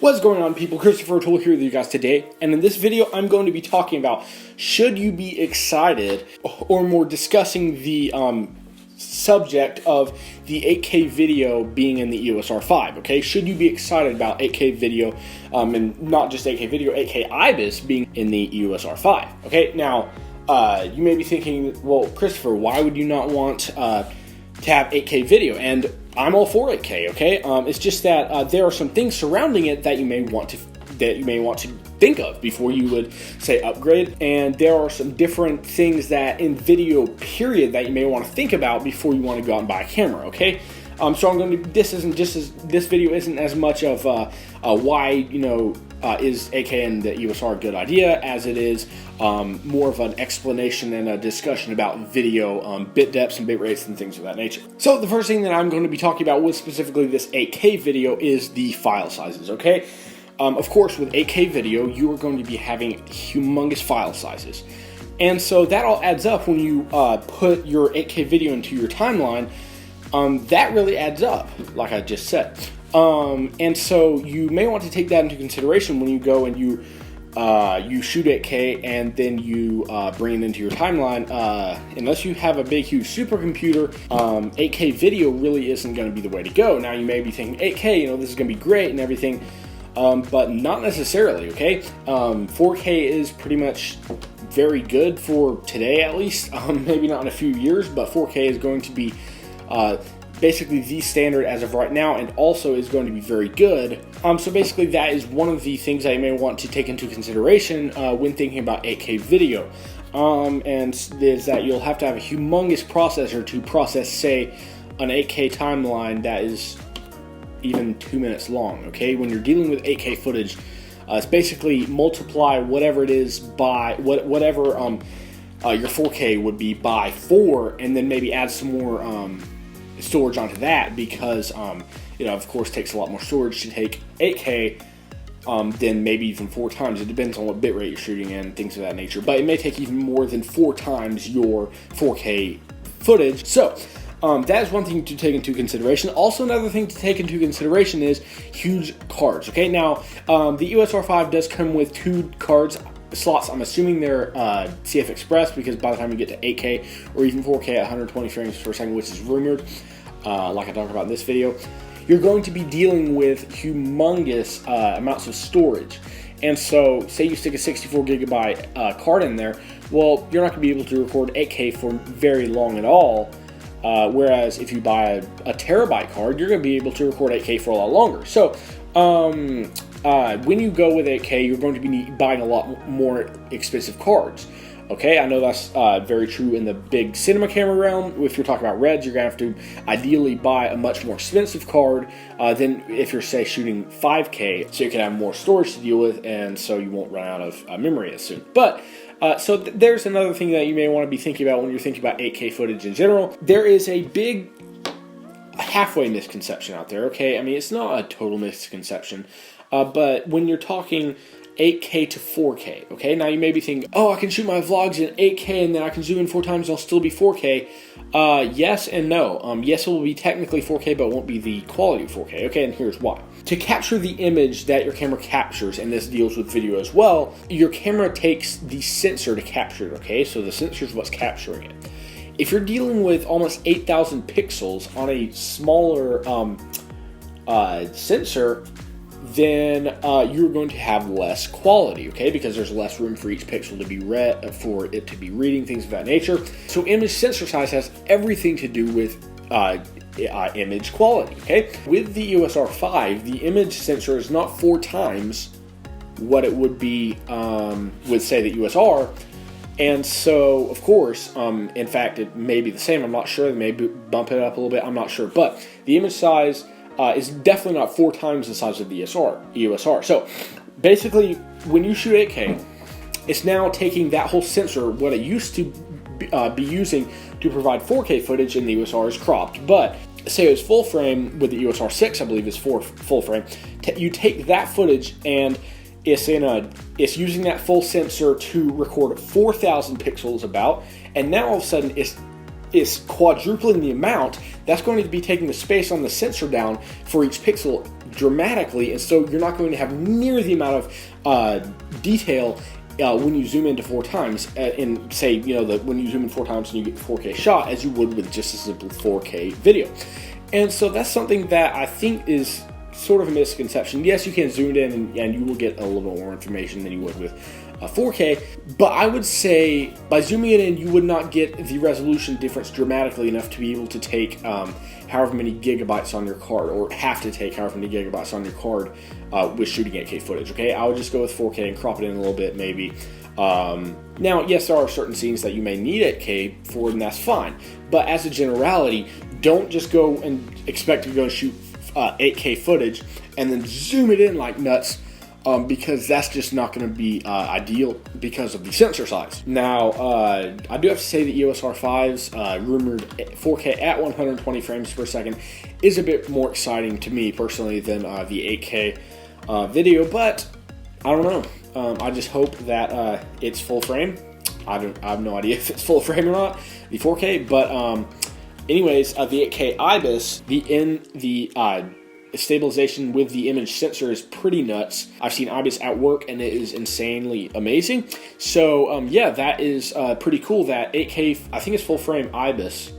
What's going on, people? Christopher Toole here with you guys today, and in this video I'm going to be talking about should you be excited, or more discussing the subject of the 8K video being in the EOS R5, okay? Should you be excited about 8K video, and not just 8K video, 8K IBIS being in the EOS R5, okay? Now, you may be thinking, well, Christopher, why would you not want to have 8K video? And I'm all for 8K, okay? It's just that there are some things surrounding it that you may want to think of before you would say upgrade, and there are some different things that in video period that you may want to think about before you want to go out and buy a camera, okay? So I'm going to. This video isn't as much of why is 8K and the EOS R a good idea as it is more of an explanation and a discussion about video bit depths and bit rates and things of that nature. So the first thing that I'm going to be talking about with specifically this 8K video is the file sizes, okay? Of course, with 8K video, you are going to be having humongous file sizes. And so that all adds up when you put your 8K video into your timeline. That really adds up, like I just said. And so you may want to take that into consideration when you go and you shoot 8K and then you bring it into your timeline. Unless you have a big, huge supercomputer, 8K video really isn't going to be the way to go. Now, you may be thinking, 8K, this is going to be great and everything, but not necessarily, okay? 4K is pretty much very good for today, at least. Maybe not in a few years, but 4K is going to be basically the standard as of right now, and also is going to be very good. So basically that is one of the things that you may want to take into consideration when thinking about 8K video. And is that you'll have to have a humongous processor to process, say, an 8K timeline that is even 2 minutes long, okay? When you're dealing with 8K footage, it's basically multiply whatever it is by whatever your 4K would be by 4, and then maybe add some more storage onto that, because of course, takes a lot more storage to take 8K than maybe even 4 times. It depends on what bitrate you're shooting in, things of that nature, but it may take even more than 4 times your 4K footage. So that is one thing to take into consideration. Also, another thing to take into consideration is huge cards, okay? Now, the EOS R5 does come with 2 cards slots. I'm assuming they're CF Express, because by the time you get to 8K or even 4K at 120 frames per second, which is rumored, like I talked about in this video, you're going to be dealing with humongous amounts of storage. And so, say you stick a 64 gigabyte card in there, well, you're not going to be able to record 8K for very long at all. Whereas if you buy a terabyte card, you're going to be able to record 8K for a lot longer. So, when you go with 8K, you're going to be buying a lot more expensive cards. Okay, I know that's very true in the big cinema camera realm. If you're talking about REDs, you're going to have to ideally buy a much more expensive card than if you're, say, shooting 5K, so you can have more storage to deal with, and so you won't run out of memory as soon. But so there's another thing that you may want to be thinking about when you're thinking about 8K footage in general. There is a big halfway misconception out there, okay? I mean, it's not a total misconception, but when you're talking 8K to 4K, okay? Now you may be thinking, oh, I can shoot my vlogs in 8K and then I can zoom in 4 times and I'll still be 4K. Yes and no. Yes, it will be technically 4K, but it won't be the quality of 4K, okay? And here's why. To capture the image that your camera captures, and this deals with video as well, your camera takes the sensor to capture it, okay? So the sensor is what's capturing it. If you're dealing with almost 8,000 pixels on a smaller sensor, then you're going to have less quality, okay? Because there's less room for each pixel to be read, for it to be reading, things of that nature. So image sensor size has everything to do with image quality, okay? With the EOS R5, the image sensor is not 4 times what it would be with, say, the EOS R. And so, of course, in fact, it may be the same. I'm not sure. They may bump it up a little bit. I'm not sure. But the image size is definitely not 4 times the size of the EOS R. So, basically, when you shoot 8K, it's now taking that whole sensor, what it used to be using to provide 4K footage in the EOS R, is cropped. But say it was full frame with the EOS R6, I believe is full frame. You take that footage and it's using that full sensor to record 4,000 pixels about, and now all of a sudden it's quadrupling the amount. That's going to be taking the space on the sensor down for each pixel dramatically, and so you're not going to have near the amount of detail when you zoom into 4 times, and say, when you zoom in 4 times and you get 4K shot, as you would with just a simple 4K video. And so that's something that I think is sort of a misconception. Yes, you can zoom it in and you will get a little bit more information than you would with 4K, but I would say by zooming it in, you would not get the resolution difference dramatically enough to be able to take however many gigabytes on your card, or have to take however many gigabytes on your card with shooting 8K footage. Okay, I would just go with 4K and crop it in a little bit, maybe. Now, yes, there are certain scenes that you may need 8K for, and that's fine. But as a generality, don't just go and expect to go shoot 8K footage and then zoom it in like nuts, because that's just not going to be ideal because of the sensor size. Now, I do have to say the EOS R5's rumored 4K at 120 frames per second is a bit more exciting to me personally than the 8K video, but I don't know. I just hope that it's full frame. I have no idea if it's full frame or not, the 4K, but anyways, the 8K IBIS, the stabilization with the image sensor is pretty nuts. I've seen IBIS at work and it is insanely amazing. So yeah, that is pretty cool. That 8K, I think it's full frame IBIS.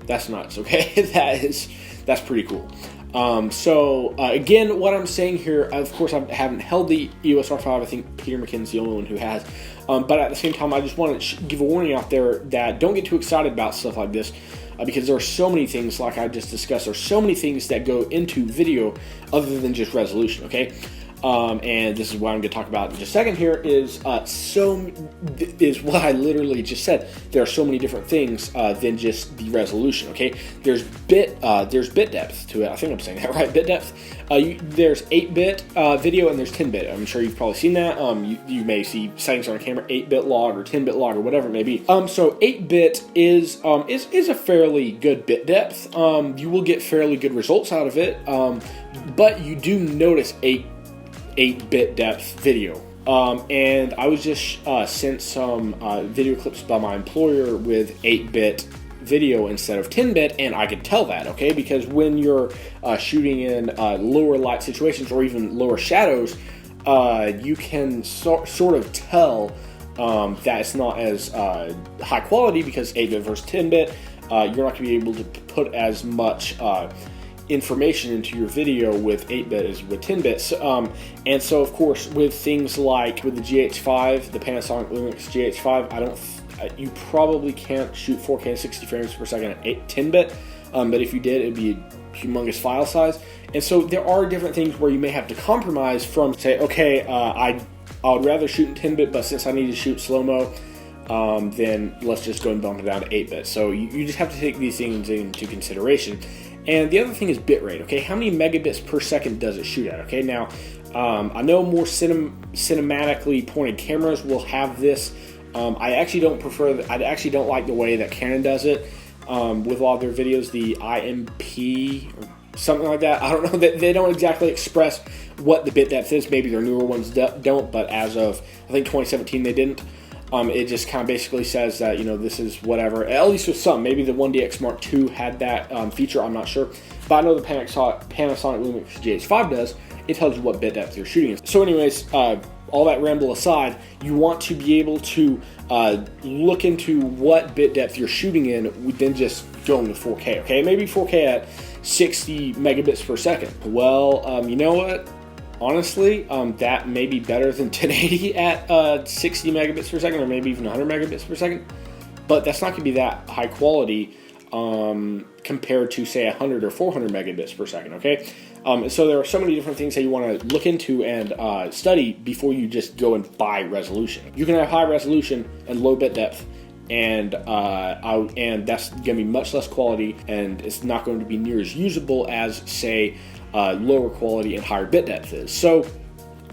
That's nuts. Okay, that's pretty cool. So again, what I'm saying here, of course, I haven't held the EOS R5. I think Peter McKinnon's the only one who has. But at the same time, I just want to give a warning out there that don't get too excited about stuff like this. Because there are so many things, like I just discussed, there are so many things that go into video other than just resolution, okay? And this is what I'm going to talk about in just a second here, is what I literally just said. There are so many different things than just the resolution, okay? There's bit depth to it. I think I'm saying that right, bit depth. There's 8-bit video and there's 10-bit. I'm sure you've probably seen that. You may see settings on a camera, 8-bit log or 10-bit log or whatever it may be. So 8-bit is a fairly good bit depth. You will get fairly good results out of it, but you do notice 8-bit depth video. And I was just sent some video clips by my employer with 8-bit video instead of 10-bit, and I could tell that, okay? Because when you're shooting in lower light situations or even lower shadows, you can sort of tell that it's not as high quality, because 8-bit versus 10-bit, you're not going to be able to put as much information into your video with 8-bit as with 10-bit. And so, of course, with things like with the GH5, the Panasonic Lumix GH5, you probably can't shoot 4K and 60 frames per second at 10-bit, but if you did, it'd be a humongous file size. And so there are different things where you may have to compromise from, say, okay, I would rather shoot in 10-bit, but since I need to shoot slow-mo, then let's just go and bump it down to 8-bit. So you just have to take these things into consideration. And the other thing is bitrate, okay? How many megabits per second does it shoot at, okay? Now, I know more cinematically pointed cameras will have this. I actually don't like the way that Canon does it with a lot of their videos, the IMP or something like that. I don't know, they don't exactly express what the bit depth is. Maybe their newer ones don't, but as of, I think 2017, they didn't. It just kind of basically says that, this is whatever, at least with some. Maybe the 1DX Mark II had that feature, I'm not sure. But I know the Panasonic Lumix GH5 does. It tells you what bit depth you're shooting in. So anyways, all that ramble aside, you want to be able to look into what bit depth you're shooting in, then just going to 4K, okay? Maybe 4K at 60 megabits per second. Well, you know what? Honestly, that may be better than 1080 at 60 megabits per second, or maybe even 100 megabits per second. But that's not going to be that high quality compared to, say, 100 or 400 megabits per second, okay? So there are so many different things that you want to look into and study before you just go and buy resolution. You can have high resolution and low bit depth, and that's going to be much less quality, and it's not going to be near as usable as, say, lower quality and higher bit depth is. So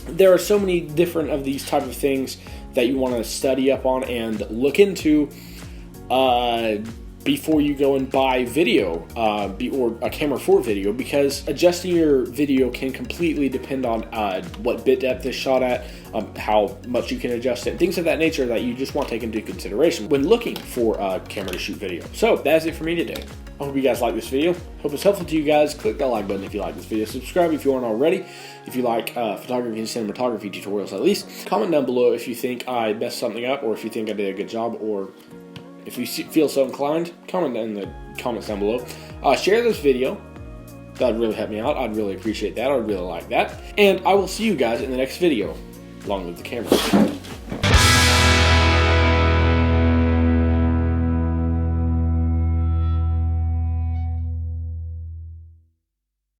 there are so many different of these type of things that you want to study up on and look into. before you go and buy video or a camera for video, because adjusting your video can completely depend on what bit depth is shot at, how much you can adjust it, things of that nature that you just want to take into consideration when looking for a camera to shoot video. So that's it for me today. I hope you guys like this video. Hope it's helpful to you guys. Click that like button if you like this video. Subscribe if you aren't already. If you like photography and cinematography tutorials at least. Comment down below if you think I messed something up, or if you think I did a good job, or if you feel so inclined, comment in the comments down below. Share this video. That would really help me out. I'd really appreciate that. I'd really like that. And I will see you guys in the next video. Long live the camera.